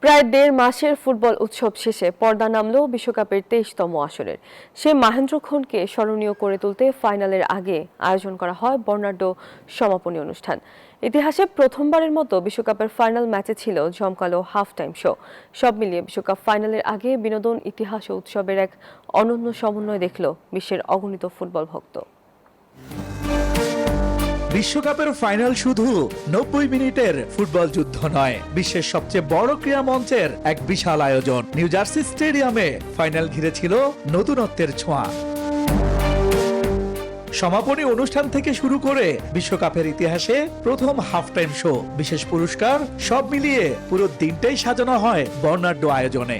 প্রায় ১.৫ মাসের ফুটবল উৎসব শেষে পর্দা নামল বিশ্বকাপের ২৩তম আসরের। সে মাহেন্দ্রক্ষণকে স্মরণীয় করে তুলতে ফাইনালের আগে আয়োজন করা হয় বর্ণাঢ্য সমাপনী অনুষ্ঠান। ইতিহাসে প্রথমবারের মতো বিশ্বকাপের ফাইনাল ম্যাচে ছিল জমকালো হাফ টাইম শো। সব মিলিয়ে বিশ্বকাপ ফাইনালের আগে বিনোদন, ইতিহাস ও উৎসবের এক অনন্য সমন্বয় দেখল বিশ্বের অগণিত ফুটবল ভক্ত। বিশ্বকাপের ফাইনাল শুধু ৯০ মিনিটের ফুটবল যুদ্ধ নয়, বিশ্বের সবচেয়ে বড় ক্রীড়া মঞ্চের এক বিশাল আয়োজন। নিউ জার্সি স্টেডিয়ামে ফাইনাল ঘিরে ছিল নতুনত্বের ছোঁয়া। সমাপনী অনুষ্ঠান থেকে শুরু করে বিশ্বকাপের ইতিহাসে প্রথম হাফ টাইম শো, বিশেষ পুরস্কার, সব মিলিয়ে পুরো দিনটাই সাজানো হয় বর্ণাঢ্য আয়োজনে।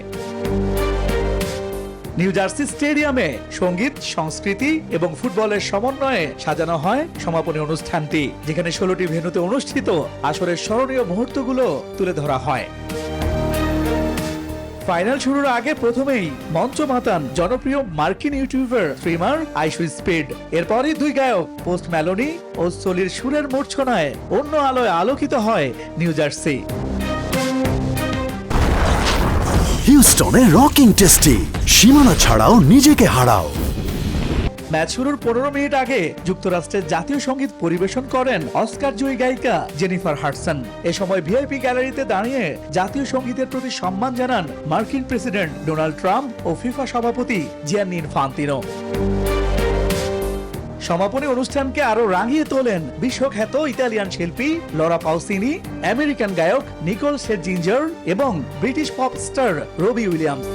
নিউ জার্সি স্টেডিয়ামে সঙ্গীত, সংস্কৃতি এবং ফুটবলের সমন্বয়ে সাজানো হয় সমাপনী অনুষ্ঠানটি, যেখানে ১৬টি ভেন্যুতে অনুষ্ঠিত আসরের স্মরণীয় মুহূর্তগুলো তুলে ধরা হয়। ফাইনাল শুরুর আগে প্রথমেই মঞ্চ মাতান জনপ্রিয় মার্কিন ইউটিউবার স্ট্রিমার আইশু স্পিড। এরপরই দুই গায়ক পোস্ট ম্যালোনি ও সলির সুরের মূর্ছনায় অন্য আলোয় আলোকিত হয় নিউ জার্সি। হিউস্টনে রকিং টেস্টি, সীমানা ছাড়াও নিজেকে হারাও। ম্যাচ শুরুর ১৫ মিনিট আগে যুক্তরাষ্ট্রের জাতীয় সঙ্গীত পরিবেশন করেন অস্কার জয়ী গায়িকা জেনিফার হাডসন। এ সময় ভিআইপি গ্যালারিতে দাঁড়িয়ে জাতীয় সঙ্গীতের প্রতি সম্মান জানান মার্কিন প্রেসিডেন্ট ডোনাল্ড ট্রাম্প ও ফিফা সভাপতি জিয়ান্নি ইনফান্তিনো। সমাপনী অনুষ্ঠানকে আরো রাঙিয়ে তোলেন বিশ্বখ্যাত ইতালিয়ান শিল্পী লরা পাউসিনি, আমেরিকান গায়ক নিকোল শেটজিঞ্জার এবং ব্রিটিশ পপ স্টার রবি উইলিয়ামস।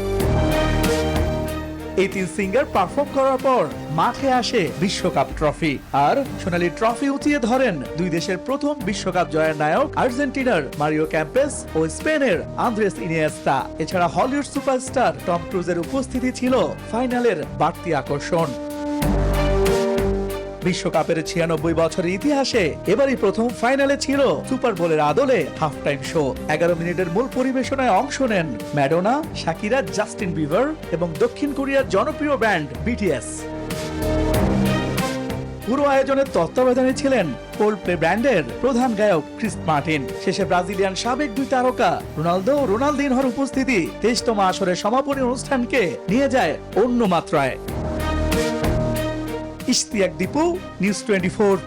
এই তিন সিঙ্গার পারফর্ম করার পর মাঠে আসে বিশ্বকাপ ট্রফি, আর সোনালী ট্রফি উঁচিয়ে ধরেন দুই দেশের প্রথম বিশ্বকাপ জয়ের নায়ক আর্জেন্টিনার মারিও ক্যাম্পেস ও স্পেনের আন্দ্রেস ইনিয়েস্তা। এছাড়া হলিউড সুপারস্টার টম ক্রুজের উপস্থিতি ছিল ফাইনালের বাড়তি আকর্ষণ। বিশ্বকাপের ৯৬ বছরের ইতিহাসে এবারই প্রথম ফাইনালে ছিল সুপার বোলের আদলে হাফ টাইম শো। ১১ মিনিটের মূল পরিবেশনায় অংশ নেন ম্যাডোনা, শাকিরা, জাস্টিন বিবার এবং দক্ষিণ কোরিয়ার জনপ্রিয় ব্যান্ড বিটিএস। পুরো আয়োজনের তত্ত্বাবধানে ছিলেন কোল্ডপ্লে ব্যান্ডের প্রধান গায়ক ক্রিস মার্টিন। শেষে ব্রাজিলিয়ান সাবেক দুই তারকা রোনালদো ও রোনালদিনহোর উপস্থিতি ২৩তম আসরের সমাপনী অনুষ্ঠানকে নিয়ে যায় অন্য মাত্রায়। ইশতিয়াক দীপু, নিউজ 24।